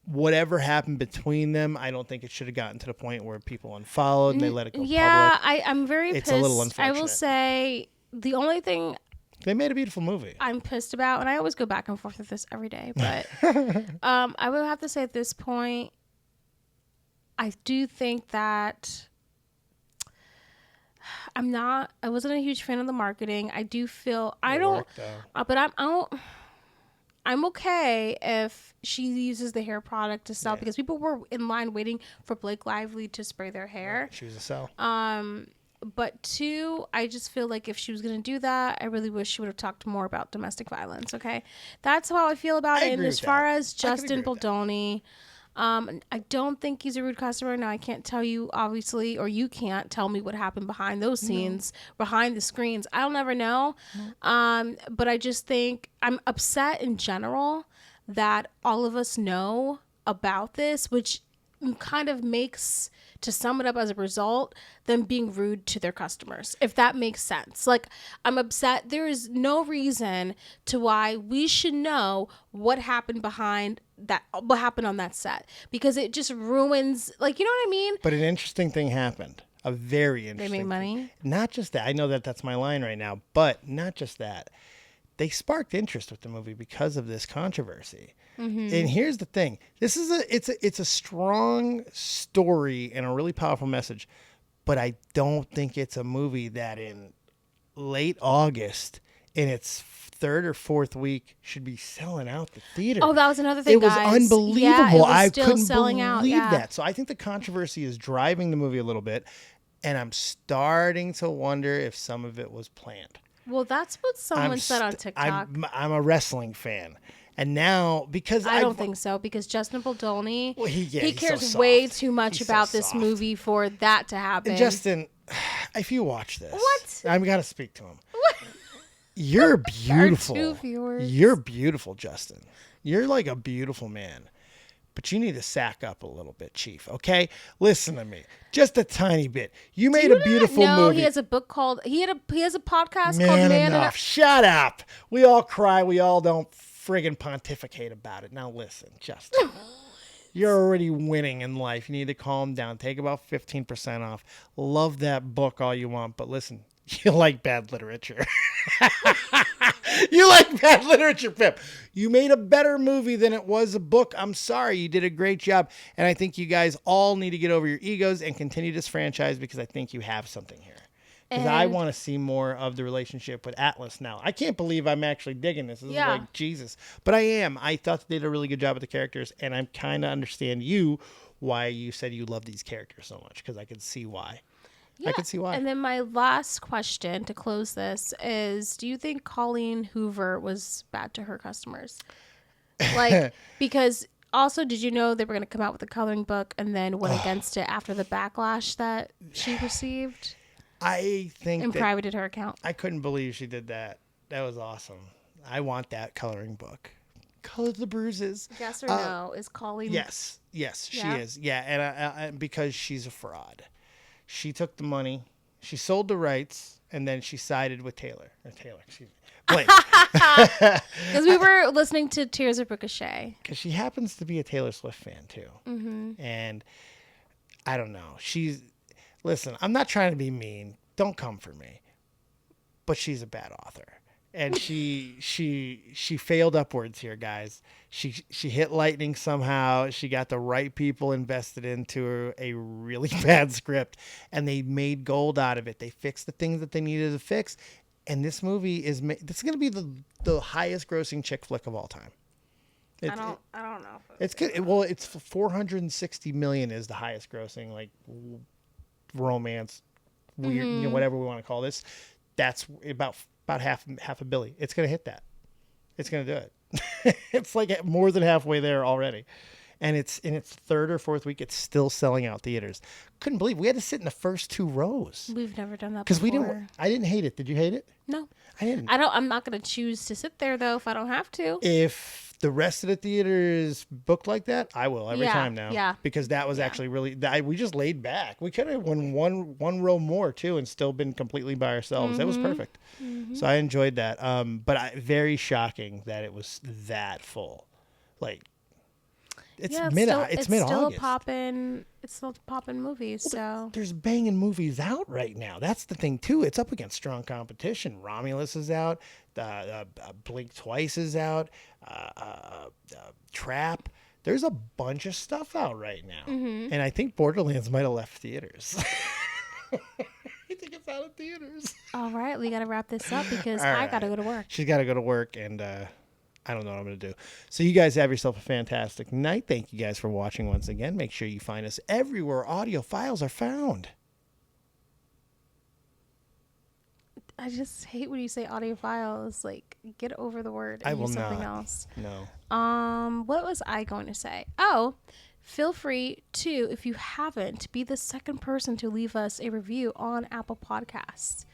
Whatever happened between them, I don't think it should have gotten to the point where people unfollowed and they let it go Yeah, public. I'm very It's pissed. a little I unfortunate. will say the only thing They made a beautiful movie. I'm pissed about, and I always go back and forth with this every day, but I would have to say at this point, I do think that I wasn't a huge fan of the marketing. I do feel but I'm okay if she uses the hair product to sell, because people were in line waiting for Blake Lively to spray their hair. She was a sell. But two, I just feel like if she was going to do that, I really wish she would have talked more about domestic violence. Okay. That's how I feel about I it. And agree as with far that. as I can Justin agree with that. Baldoni, I don't think he's a rude customer. Now, I can't tell you, obviously, or you can't tell me what happened behind those scenes, behind the screens. I'll never know. But I just think I'm upset in general that all of us know about this, which kind of makes, to sum it up as a result, them being rude to their customers, if that makes sense. Like, I'm upset. There is no reason to why we should know what happened behind that, what happened on that set, because it just ruins, like, you know what I mean? But an interesting thing happened. A very interesting They made thing. money. Not just that. I know that that's my line right now, but not just that. They sparked interest with the movie because of this controversy. And here's the thing. This is it's a strong story and a really powerful message, but I don't think it's a movie that in late August, in its third or fourth week, should be selling out the theater. Oh, that was another thing, It was guys. unbelievable. Yeah, it was I still couldn't selling believe out, yeah. that. So I think the controversy is driving the movie a little bit, and I'm starting to wonder if some of it was planned. Well, that's what someone said on TikTok. I'm a wrestling fan. And now, because I don't think so, because Justin Baldoni, Well, he he's cares so way soft. too much He's so about this soft. movie for that to happen. Justin, if you watch this, What? I'm going to speak to him. What? You're beautiful. two viewers. You're beautiful, Justin. You're like a beautiful man. But you need to sack up a little bit, Chief, okay? Listen to me. Just a tiny bit. You made a beautiful No, movie. he has a book called, he has a podcast called Man Man enough. Shut up. We all cry. We all don't friggin' pontificate about it. Now listen, Justin. You're already winning in life. You need to calm down. Take about 15% off. Love that book all you want. But listen, you like bad literature. You like bad literature, Pip. You made a better movie than it was a book. I'm sorry. You did a great job. And I think you guys all need to get over your egos and continue this franchise, because I think you have something here. Because I And- want to see more of the relationship with Atlas now. I can't believe I'm actually digging this. This is Yeah. like Jesus. But I am. I thought they did a really good job with the characters, and I kind of understand why you said you love these characters so much, because I could see why. I could see why. And then my last question to close this is, do you think Colleen Hoover was bad to her customers? Like, because also, did you know they were going to come out with a coloring book and then went against it after the backlash that she received I think and that privated her account? I couldn't believe she did that. That was awesome. I want that coloring book. Color the bruises. Yes or no? Is Colleen? Yes, she Yeah? is. Yeah, and I, because she's a fraud. She took the money, she sold the rights, and then she sided with excuse me, Blake. Because we were listening to Tears of Ricochet. Because she happens to be a Taylor Swift fan too. Mm-hmm. And I don't know. Listen, I'm not trying to be mean. Don't come for me. But she's a bad author. And she failed upwards here, guys. She hit lightning somehow. She got the right people invested into a really bad script, and they made gold out of it. They fixed the things that they needed to fix, and this movie this is going to be the highest grossing chick flick of all time. I don't know. It's good. Well, it's 460 million is the highest grossing romance, weird, whatever we want to call this. That's about half a billion. It's going to hit that. It's going to do it. It's like more than halfway there already. And it's in its third or fourth week. It's still selling out theaters. Couldn't believe we had to sit in the first two rows. We've never done that Because before. I didn't hate it. Did you hate it? No. I didn't. I'm not going to choose to sit there, though, if I don't have to. If the rest of the theater is booked like that, I will every time now. Yeah. Because that was actually really, we just laid back. We could have won one row more too and still been completely by ourselves. It was perfect. So I enjoyed that. But very shocking that it was that full. Like, it's mid-August. It's still a poppin' movie, so. There's banging movies out right now. That's the thing too. It's up against strong competition. Romulus is out. Blink Twice is out. Trap. There's a bunch of stuff out right now, and I think Borderlands might have left theaters. I think it's out of theaters. All right, we got to wrap this up because All I right. got to go to work. She's got to go to work, and I don't know what I'm going to do. So you guys have yourself a fantastic night. Thank you guys for watching once again. Make sure you find us everywhere audio files are found. I just hate when you say audiophiles. Like, get over the word and I will use something not. else. No. What was I going to say? Oh, feel free to, if you haven't, be the second person to leave us a review on Apple Podcasts,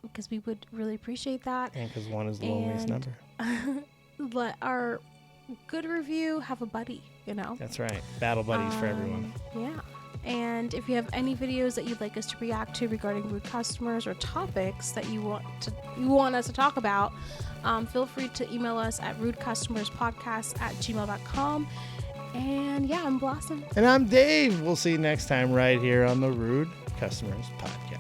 because we would really appreciate that. And because one is the loneliest And- number. Let our good review have a buddy, you know? That's right. Battle buddies for everyone. Yeah. And if you have any videos that you'd like us to react to regarding rude customers or topics that you want us to talk about, feel free to email us at rudecustomerspodcast@gmail.com. And yeah, I'm Blossom. And I'm Dave. We'll see you next time right here on the Rude Customers Podcast.